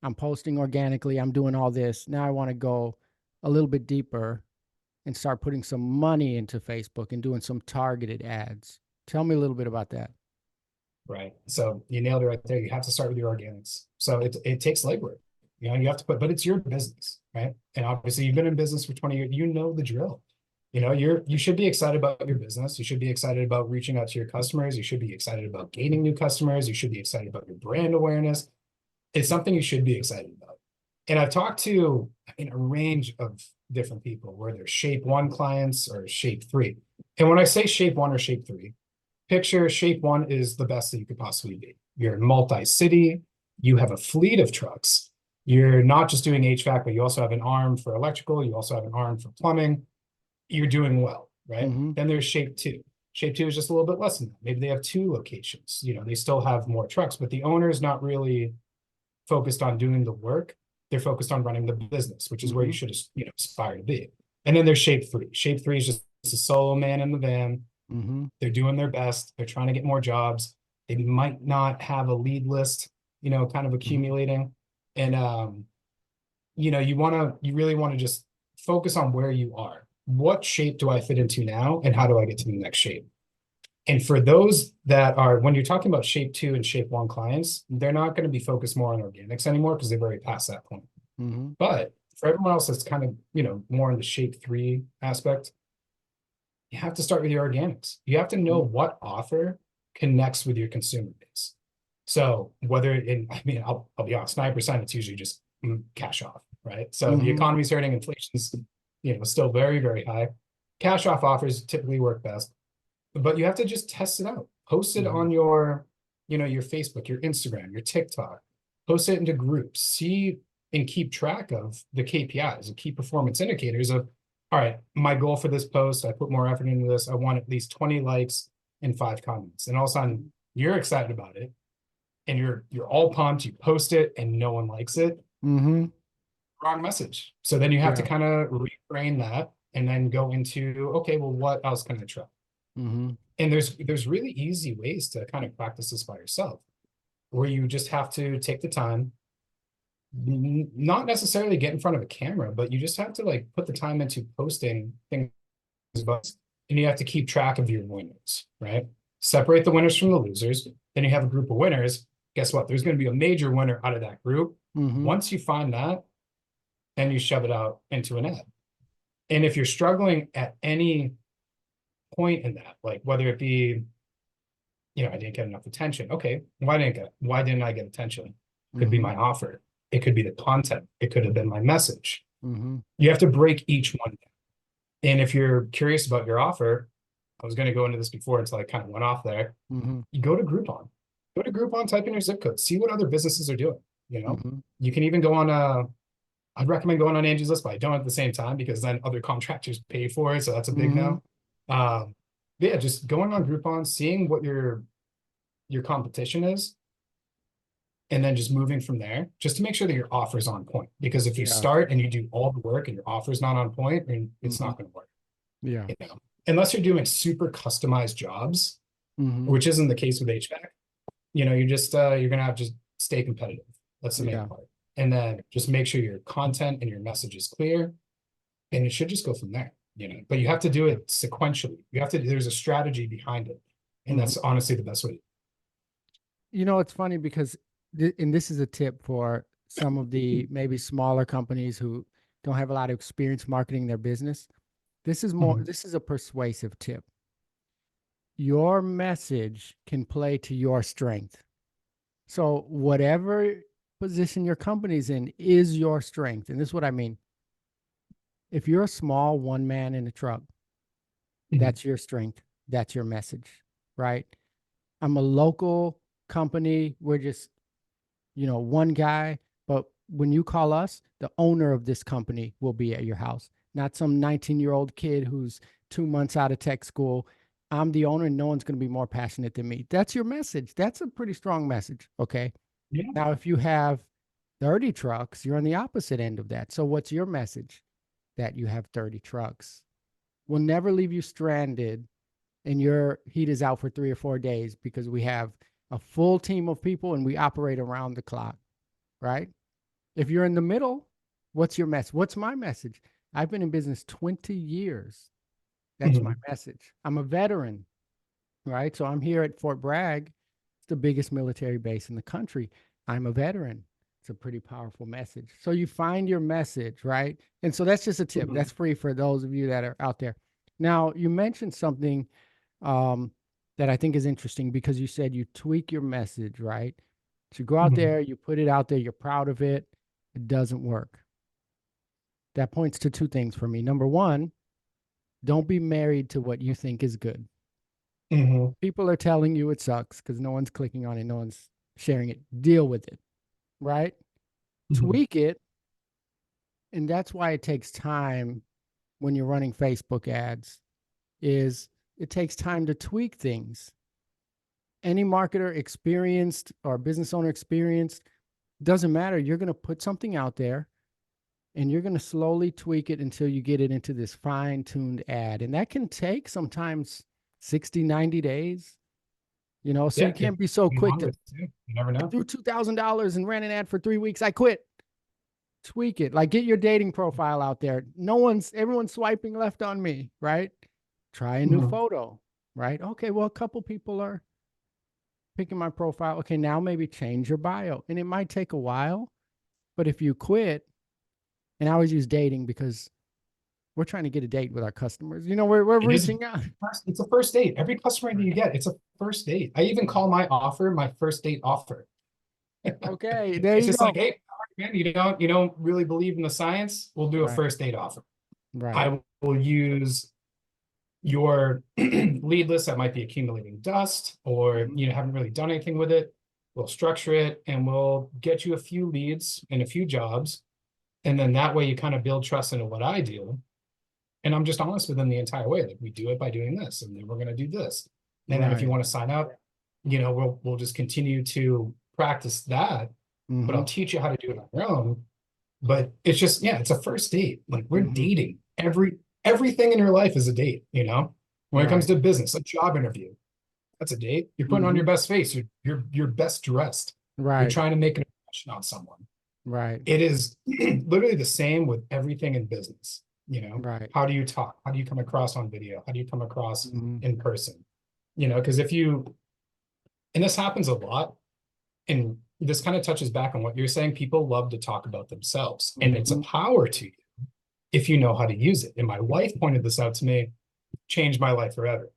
I'm posting organically, I'm doing all this. Now I want to go a little bit deeper and start putting some money into Facebook and doing some targeted ads. Tell me a little bit about that. Right. So you nailed it right there. You have to start with your organics. So it takes labor. You have to put, but it's your business, right? And obviously you've been in business for 20 years. You know the drill. You should be excited about your business. You should be excited about reaching out to your customers. You should be excited about gaining new customers. You should be excited about your brand awareness. It's something you should be excited about. And I've talked to, a range of different people, where they're shape one clients or shape three. And when I say shape one or shape three, picture shape one is the best that you could possibly be. You're multi-city, you have a fleet of trucks. You're not just doing HVAC, but you also have an arm for electrical, you also have an arm for plumbing. You're doing well, right? Mm-hmm. Then there's shape two. Shape 2 is just a little bit less than that. Maybe they have 2 locations. You know, they still have more trucks, but the owner is not really focused on doing the work. They're focused on running the business, which is where you should, you know, aspire to be. And then there's Shape 3. Shape 3 is just a solo man in the van. They're doing their best. They're trying to get more jobs. They might not have a lead list, you know, kind of accumulating. And you know, you really want to just focus on where you are. What shape do I fit into now, and how do I get to the next shape? And for those that are, when you're talking about shape 2 and shape 1 clients, they're not going to be focused more on organics anymore because they've already passed that point. But for everyone else that's kind of, you know, more in the shape 3 aspect, you have to start with your organics. You have to know what offer connects with your consumer base. So whether I mean, I'll be honest, 9%, it's usually just cash off, right? So the economy's hurting, inflation's, you know, still very, very high. Cash off offers typically work best, but you have to just test it out. Post it on your, you know, your Facebook, your Instagram, your TikTok, post it into groups, see and keep track of the KPIs, the key performance indicators of, all right, my goal for this post, I put more effort into this. I want at least 20 likes and 5 comments. And all of a sudden you're excited about it and you're all pumped, you post it and no one likes it. Wrong message. So then you have to kind of reframe that and then go into, okay, well, what else can I try? And there's really easy ways to kind of practice this by yourself, where you just have to take the time, not necessarily get in front of a camera, but you just have to like put the time into posting things, and you have to keep track of your winners, right? Separate the winners from the losers. Then you have a group of winners. Guess what? There's going to be a major winner out of that group. Once you find that, then you shove it out into an ad. And if you're struggling at any point in that, like whether it be, you know, I didn't get enough attention. Okay, why didn't I get attention? Could be my offer. It could be the content. It could have been my message. You have to break each one down. And if you're curious about your offer, I was going to go into this before until I kind of went off there. You go to Groupon. Go to Groupon, type in your zip code, see what other businesses are doing. You know, you can even go on I'd recommend going on Angie's List, but I don't at the same time because then other contractors pay for it. So that's a big no. Yeah, just going on Groupon, seeing what your competition is, and then just moving from there, just to make sure that your offer is on point. Because if you start and you do all the work and your offer is not on point, then it's not going to work. You know? Unless you're doing super customized jobs, which isn't the case with HVAC. You know, you're just you're going to have to just stay competitive. That's the main part. And then just make sure your content and your message is clear, and it should just go from there. You know, but you have to do it sequentially. There's a strategy behind it. And that's honestly the best way. You know, it's funny because, and this is a tip for some of the maybe smaller companies who don't have a lot of experience marketing their business. This is more, this is a persuasive tip. Your message can play to your strength. So whatever position your company's in is your strength. And this is what I mean. If you're a small one man in a truck, that's your strength. That's your message, right? I'm a local company. We're just, you know, one guy. But when you call us, the owner of this company will be at your house, not some 19-year-old kid who's 2 months out of tech school. I'm the owner and no one's going to be more passionate than me. That's your message. That's a pretty strong message. Okay. Now, if you have 30 trucks, you're on the opposite end of that. So what's your message? That you have 30 trucks will never leave you stranded and your heat is out for 3 or 4 days because we have a full team of people and we operate around the clock, right? If you're in the middle, what's your message? What's my message? I've been in business 20 years. That's my message. I'm a veteran, right? So I'm here at Fort Bragg. It's the biggest military base in the country. I'm a veteran. It's a pretty powerful message. So you find your message, right? And so that's just a tip. That's free for those of you that are out there. Now, you mentioned something that I think is interesting because you said you tweak your message, right? So you go out there, you put it out there, you're proud of it. It doesn't work. That points to 2 things for me. Number one, don't be married to what you think is good. People are telling you it sucks because no one's clicking on it, no one's sharing it. Deal with it. Right? Tweak it. And that's why it takes time when you're running Facebook ads is it takes time to tweak things. Any marketer experienced or business owner experienced, doesn't matter. You're going to put something out there and you're going to slowly tweak it until you get it into this fine-tuned ad. And that can take sometimes 60, 90 days, you know, so Yeah, you it can't could be so be quick to longer too. You never know. threw $2,000 and ran an ad for 3 weeks. I quit. Tweak it. Like, get your dating profile out there. Everyone's swiping left on me, right? Try a new Mhm. photo, right? Okay, well, a couple people are picking my profile. Okay, now maybe change your bio. And it might take a while, but if you quit, and I always use dating because we're trying to get a date with our customers. You know, we're It is reaching out. it's a first date. Every customer that you get, it's a first date. I even call my offer my first date offer. Okay, there It's you just like, go. hey, man, you don't really believe in the science? We'll do a Right, first date offer. right. I will use your lead list that might be accumulating dust, or Mhm. you haven't really done anything with it. We'll structure it and we'll get you a few leads and a few jobs. And then that way you kind of build trust into what I do. And I'm just honest with them the entire way. Like, we do it by doing this, and then we're going to do this. And then if you Right. want to sign up, we'll just continue to practice that, but Mm-hmm. I'll teach you how to do it on your own. But it's just, yeah, it's a first date. Like, we're Mm-hmm. dating. Everything in your life is a date, When it comes Right. to business, a job interview, that's a date. You're putting on Mm-hmm. your best face. You're best dressed. You're Right. trying to make an impression on someone. Right. It is literally the same with everything in business. Right. How do you talk? How do you come across on video? How do you come across Mm-hmm. in person? Because and this happens a lot, and this kind of touches back on what you're saying. People love to talk about themselves, and it's a Mm-hmm. power to you if you know how to use it. And my wife pointed this out to me, changed my life forever.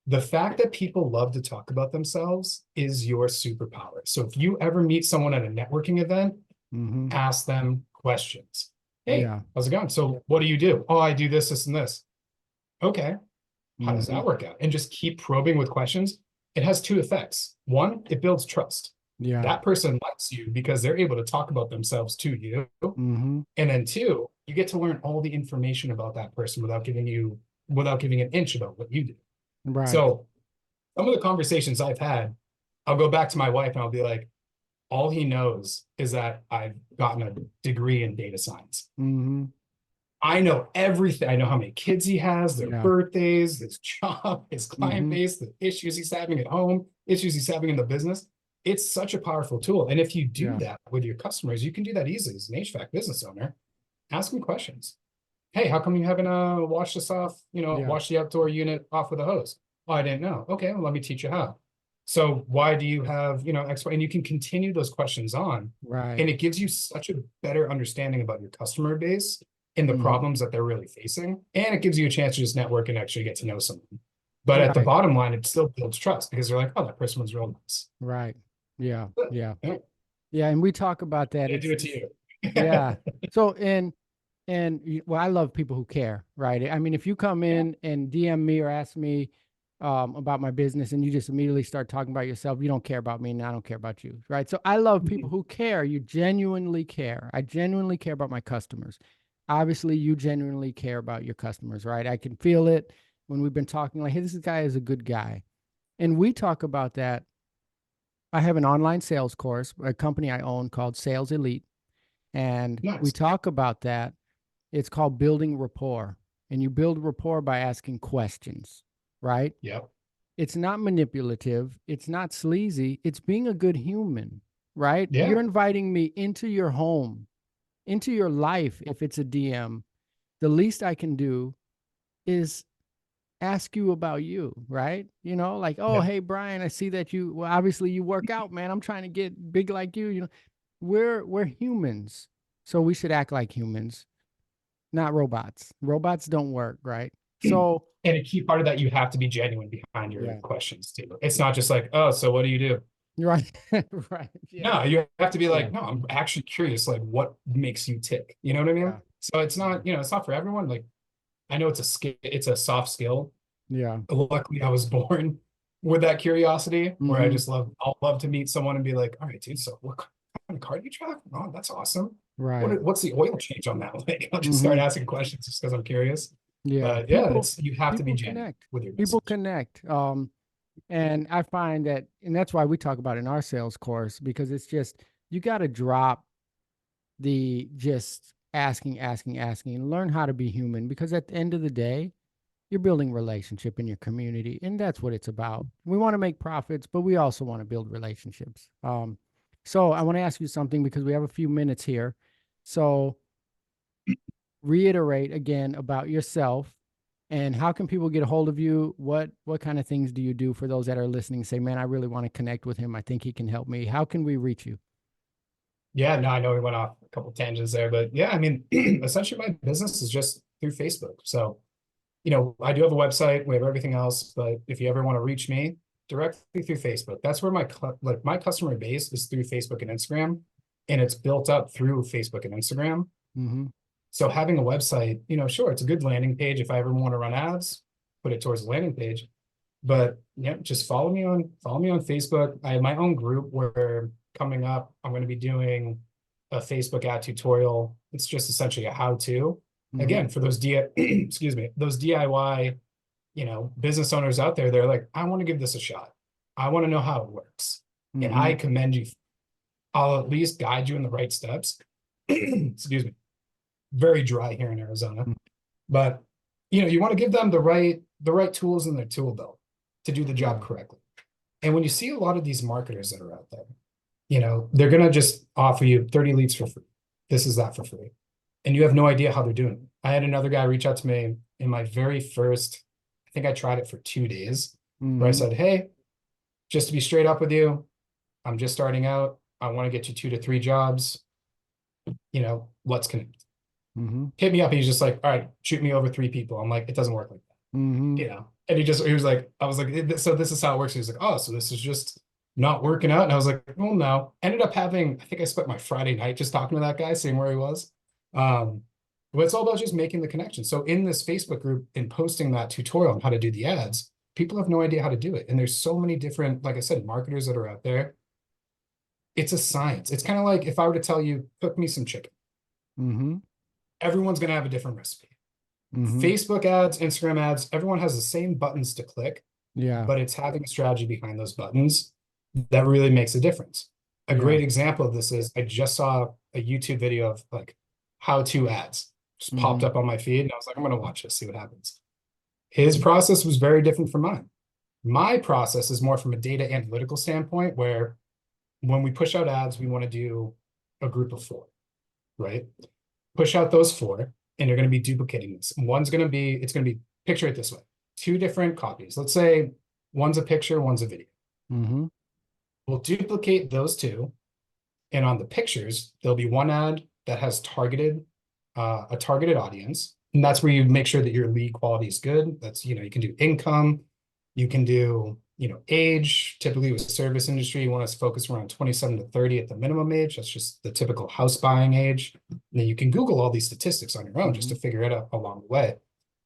The fact that people love to talk about themselves is your superpower. So if you ever meet someone at a networking event, Mm-hmm. ask them questions. Hey, Yeah. how's it going? So what do you do? Oh, I do this, this, and this. Okay, how does Mm-hmm. that work out? And just keep probing with questions. It has two effects. One, it builds trust. Yeah. That person likes you because they're able to talk about themselves to you. Mm-hmm. And then two, you get to learn all the information about that person without giving an inch about what you do. Right. So some of the conversations I've had, I'll go back to my wife and I'll be like, all he knows is that I've gotten a degree in data science. Mm-hmm. I know everything. I know how many kids he has, their Yeah. birthdays, his job, his client Mm-hmm. base, the issues he's having at home, issues he's having in the business. It's such a powerful tool. And if you do Yeah. that with your customers, you can do that easily as an HVAC business owner. Ask them questions. Hey, how come you haven't washed this off, Yeah. wash the outdoor unit off with a hose? Oh, I didn't know. Okay, well, let me teach you how. So why do you have, and you can continue those questions on, Right. and it gives you such a better understanding about your customer base and the Mm-hmm. problems that they're really facing. And it gives you a chance to just network and actually get to know someone. But at the Right. bottom line, it still builds trust because they're like, oh, that person was real nice. Right. Yeah. But, Yeah. yeah, Yeah. And we talk about that. they do It's it to you. yeah. So well, I love people who care, right? I mean, if you come Yeah. in and DM me or ask me about my business and you just immediately start talking about yourself, you don't care about me and I don't care about you, right? So I love people who care. You genuinely care. I genuinely care about my customers. Obviously, you genuinely care about your customers, right? I can feel it when we've been talking like, hey, this guy is a good guy. And we talk about that. I have an online sales course, a company I own called Sales Elite. And we Nice. talk about that. It's called building rapport. And you build rapport by asking questions, right? Yep. It's not manipulative. It's not sleazy. It's being a good human, right? Yeah. You're inviting me into your home, into your life. If it's a DM, the least I can do is ask you about you, right? Like, oh, Yeah. hey, Brian, I see that well, obviously you work out, man. I'm trying to get big like you. We're humans. So we should act like humans, not robots. Robots don't work, right? So, And a key part of that, you have to be genuine behind your yeah, questions too. It's not just like, oh, so what do you do? right, right, yeah, No, you have to be yeah, like, no, I'm actually curious, like what makes you tick? You know what I mean? yeah, So it's mhm, not, it's not for everyone. Like, I know it's a skill, it's a soft skill. yeah, Luckily, I was born with that curiosity where hmm I'll love to meet someone and be like, all right, dude, so what kind of car do you drive? Oh, that's awesome. right, What's the oil change on that? Like, I'll just start hmm asking questions just because I'm curious. Yeah. But yeah, it's you have to be People genuine connect. with your People message. connect. And I find that, and that's why we talk about it in our sales course, because it's just, you got to drop the just asking, and learn how to be human, because at the end of the day, you're building relationship in your community, and that's what it's about. We want to make profits, but we also want to build relationships. So I want to ask you something, because we have a few minutes here. So reiterate again about yourself, and how can people get a hold of you? What kind of things do you do for those that are listening? Say, man, I really want to connect with him. I think he can help me. How can we reach you? Yeah, no, I know we went off a couple tangents there, but yeah, I mean, essentially my business is just through Facebook. So, I do have a website, we have everything else, but if you ever want to reach me directly through Facebook, that's where my customer base is through Facebook and Instagram, and it's built up through Facebook and Instagram. Mm-hmm. So having a website, sure, it's a good landing page. If I ever want to run ads, put it towards the landing page. But yeah, just follow me on Facebook. I have my own group where coming up, I'm going to be doing a Facebook ad tutorial. It's just essentially a how-to. Mm-hmm. Again, for those excuse me, those DIY, business owners out there, they're like, I want to give this a shot. I want to know how it works. And Mm-hmm. I commend you. I'll at least guide you in the right steps. Excuse me. Very dry here in Arizona. But you want to give them the right tools in their tool belt to do the job Yeah. correctly. And when you see a lot of these marketers that are out there, they're gonna just offer you 30 leads for free. This is that for free. And you have no idea how they're doing it. I had another guy reach out to me in my very first, I think I tried it for 2 days, where I Mm-hmm. said, hey, just to be straight up with you, I'm just starting out. I want to get you 2 to 3 jobs. Let's connect. Mm-hmm. Hit me up. He's just like, all right, shoot me over 3 people. I'm like, it doesn't work like that, Mm-hmm. And he was like, I was like, so this is how it works. He was like, oh, so this is just not working out. And I was like, well, no. Ended up having, I think I spent my Friday night just talking to that guy, seeing where he was. Um, but it's all about just making the connection. So in this Facebook group and posting that tutorial on how to do the ads, people have no idea how to do it. And there's so many different, like I said, marketers that are out there. It's a science. It's kind of like if I were to tell you, cook me some chicken, Mm-hmm. everyone's going to have a different recipe. Mm-hmm. Facebook ads, Instagram ads, everyone has the same buttons to click, Yeah. but it's having a strategy behind those buttons that really makes a difference. A Yeah. great example of this is I just saw a YouTube video of like how-to ads just popped Mm-hmm. up on my feed, and I was like, I'm going to watch this, see what happens. His process was very different from mine. My process is more from a data analytical standpoint, where when we push out ads, we want to do a group of 4, right? Push out those 4, and you're going to be duplicating this. It's going to be, picture it this way, 2 different copies. Let's say one's a picture, one's a video. Mm-hmm. We'll duplicate those 2. And on the pictures, there'll be one ad that has a targeted audience. And that's where you make sure that your lead quality is good. That's, you can do income, you can do, age. Typically with service industry, you want to focus around 27 to 30 at the minimum age. That's just the typical house buying age. And then you can Google all these statistics on your own just to figure it out along the way.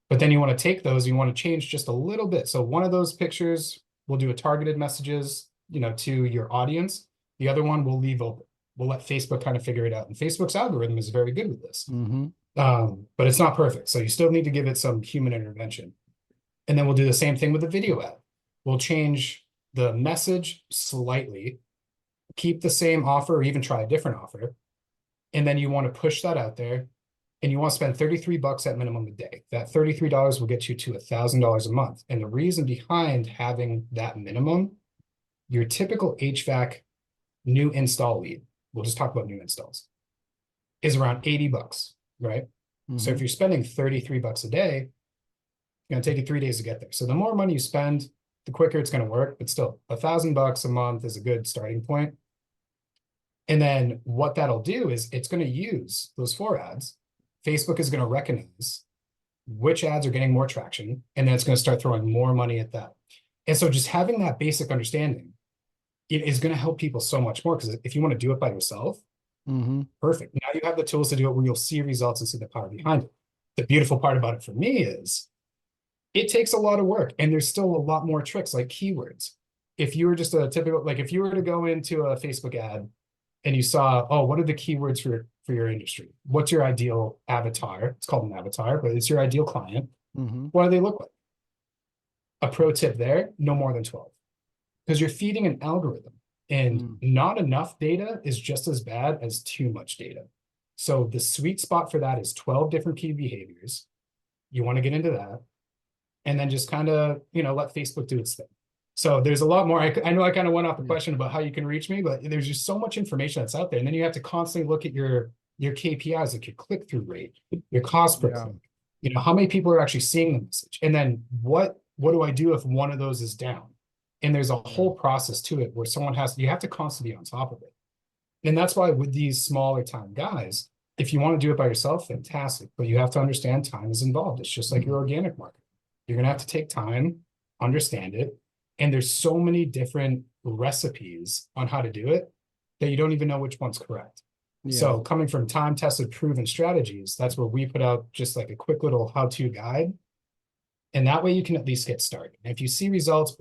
But then you want to take those, you want to change just a little bit. So one of those pictures will do a targeted messages, to your audience. The other one we'll leave open. We'll let Facebook kind of figure it out. And Facebook's algorithm is very good with this. Mm-hmm. But it's not perfect. So you still need to give it some human intervention. And then we'll do the same thing with the video ad. We'll change the message slightly, keep the same offer, or even try a different offer. And then you want to push that out there, and you want to spend $33 at minimum a day. That $33 will get you to $1,000 a month. And the reason behind having that minimum, your typical HVAC new install lead, we'll just talk about new installs, is around $80, right? So if you're spending $33 a day, it's going to take you 3 days to get there. So the more money you spend, the quicker it's going to work. But still, $1,000 a month is a good starting point. And then what that'll do is it's going to use those 4 ads. Facebook is going to recognize which ads are getting more traction, and then it's going to start throwing more money at that. And so just having that basic understanding, it is going to help people so much more, because if you want to do it by yourself, perfect. Now you have the tools to do it where you'll see results and see the power behind it. The beautiful part about it for me is it takes a lot of work, and there's still a lot more tricks like keywords. If you were just a typical, like if you were to go into a Facebook ad and you saw, oh, what are the keywords for your industry? What's your ideal avatar? It's called an avatar, but it's your ideal client. Mm-hmm. What do they look like? A pro tip there, no more than 12. Because you're feeding an algorithm, and Mm. not enough data is just as bad as too much data. So the sweet spot for that is 12 different key behaviors. You want to get into that, and then just kind of, let Facebook do its thing. So there's a lot more. I know I kind of went off the Yeah. question about how you can reach me, but there's just so much information that's out there. And then you have to constantly look at your KPIs, like your click-through rate, your cost per Yeah. click, how many people are actually seeing the message. And then what do I do if one of those is down? And there's a whole process to it where you have to constantly be on top of it. And that's why with these smaller time guys, if you want to do it by yourself, fantastic. But you have to understand time is involved. It's just like your organic market. You're going to have to take time, understand it. And there's so many different recipes on how to do it that you don't even know which one's correct. Yeah. So coming from time-tested, proven strategies, that's where we put out just like a quick little how-to guide. And that way you can at least get started. And if you see results,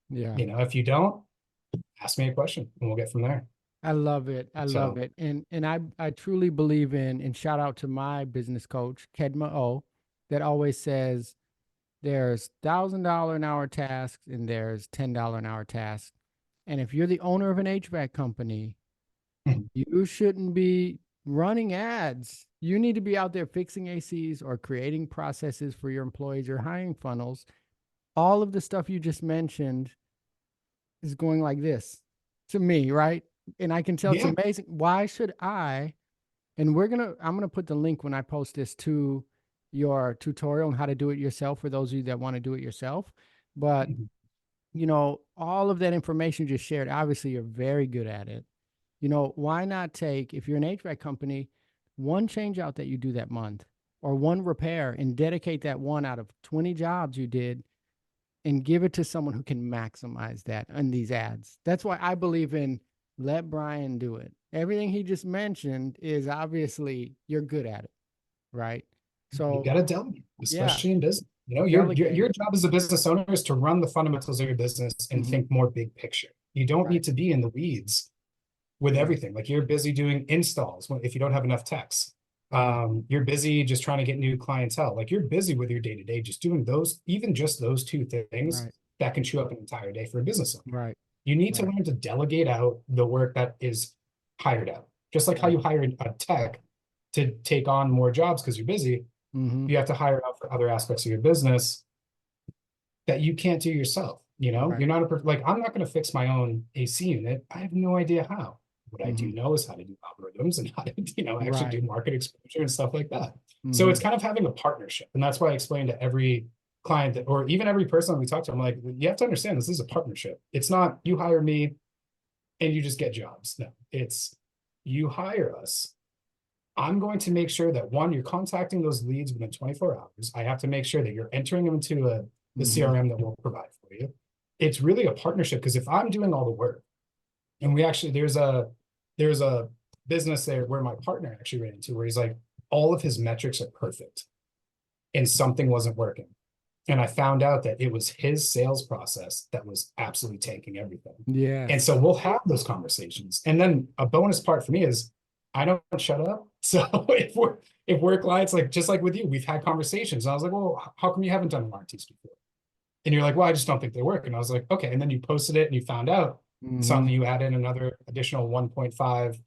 Yeah. if you don't, ask me a question and we'll get from there. I love it. I love So it. And I truly believe in, and shout out to my business coach, Kedma O, that always says there's $1,000 an hour tasks and there's $10 an hour tasks. And if you're the owner of an HVAC company, Mhm. you shouldn't be running ads. You need to be out there fixing ACs or creating processes for your employees or hiring funnels. All of the stuff you just mentioned is going like this to me, right? And I can tell it's Yeah. amazing. Why should I? And I'm gonna put the link when I post this to your tutorial on how to do it yourself for those of you that want to do it yourself. But Mhm. all of that information you just shared, obviously you're very good at it. Why not take, if you're an HVAC company, one change out that you do that month or one repair and dedicate that one out of 20 jobs you did and give it to someone who can maximize that in these ads. That's why I believe in let Brian do it. Everything he just mentioned is obviously you're good at it, right? You So got to delegate, yeah, especially in business. Your delegate. job as a business owner is to run the fundamentals of your business and Hmm. think more big picture. You don't Right. need to be in the weeds with Yeah. everything. Like you're busy doing installs if you don't have enough techs. Mm. You're busy just trying to get new clientele. Like you're busy with your day to day, just doing those, even just those two things Right. that can chew up an entire day for a business owner. Right. You need to Right. learn to delegate out the work that is hired out. Just like how Right. you hire a tech to take on more jobs because you're busy, Hmm. you have to hire out for other aspects of your business that you can't do yourself. Right. You're not like, I'm not going to fix my own AC unit. I have no idea how. What I do Hmm. know is how to do algorithms and how to, actually Right. do market exposure and stuff like that. So it's Hmm. kind of having a partnership. And that's why I explain to every client that, or even every person we talk to, I'm like, you have to understand this is a partnership. It's not you hire me and you just get jobs. No, it's you hire us. I'm going to make sure that one, you're contacting those leads within 24 hours. I have to make sure that you're entering them into the Hmm. CRM that we'll provide for you. It's really a partnership because if I'm doing all the work, and we actually there's a business there where my partner actually ran into where he's like, all of his metrics are perfect, and something wasn't working. And I found out that it was his sales process that was absolutely tanking everything. And Yes. so we'll have those conversations. And then a bonus part for me is I don't shut up. So if we're clients, like just like with you, we've had conversations. And I was like, well, how come you haven't done warranties before? And you're like, well, I just don't think they work. And I was like, okay. And then you posted it and you found out Hmm. something, you add in another additional 1.5,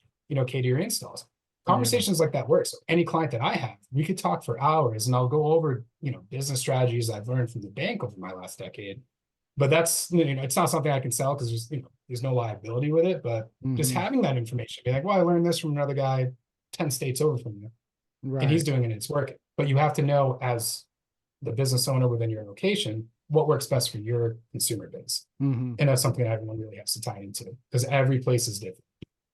K to your installs. Yeah. Conversations like that work. So any client that I have, we could talk for hours and I'll go over, business strategies I've learned from the bank over my last decade. But that's, it's not something I can sell because there's no liability with it. But just Hmm. having that information, be like, well, I learned this from another guy 10 states over from you, and he's Right. doing it, it's working. But you have to know as the business owner within your location, what works best for your consumer base. Hmm. And that's something that everyone really has to tie into because every place is different.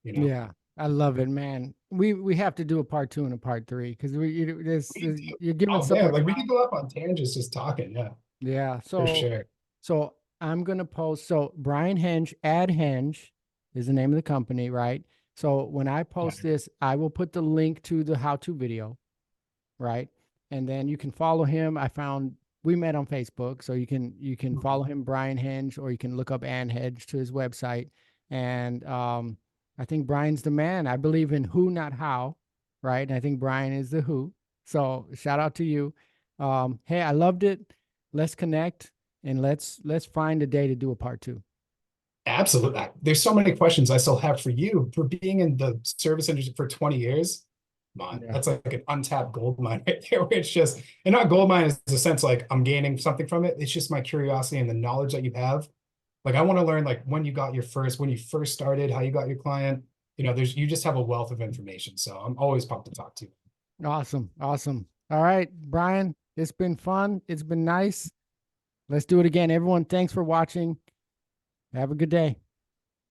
Yeah, I love it, man. We have to do a part two and a part three because you're giving Oh so man, much. like we could go up on tangents just talking. Yeah, Yeah. for So sure. so I'm gonna post. So Brian Henge, ADHenge is the name of the company, right? So when I Yeah. post this, I will put the link to the how-to video, right? And then you can follow him. We met on Facebook, so you can follow him, Brian Henge, or you can look up Ann Hedge to his website. And I think Brian's the man. I believe in who, not how, right? And I think Brian is the who. So shout out to you. Hey, I loved it. Let's connect and let's find a day to do a part two. Absolutely. There's so many questions I still have for you for being in the service industry for 20 years. Come on, Yeah. that's like an untapped gold mine right there, where it's just, and not gold mine is the sense like I'm gaining something from it. It's just my curiosity and the knowledge that you have. Like I want to learn like when you first started, how you got your client. You just have a wealth of information. So I'm always pumped to talk to you. Awesome. Awesome. All right, Brian, it's been fun. It's been nice. Let's do it again. Everyone, thanks for watching. Have a good day.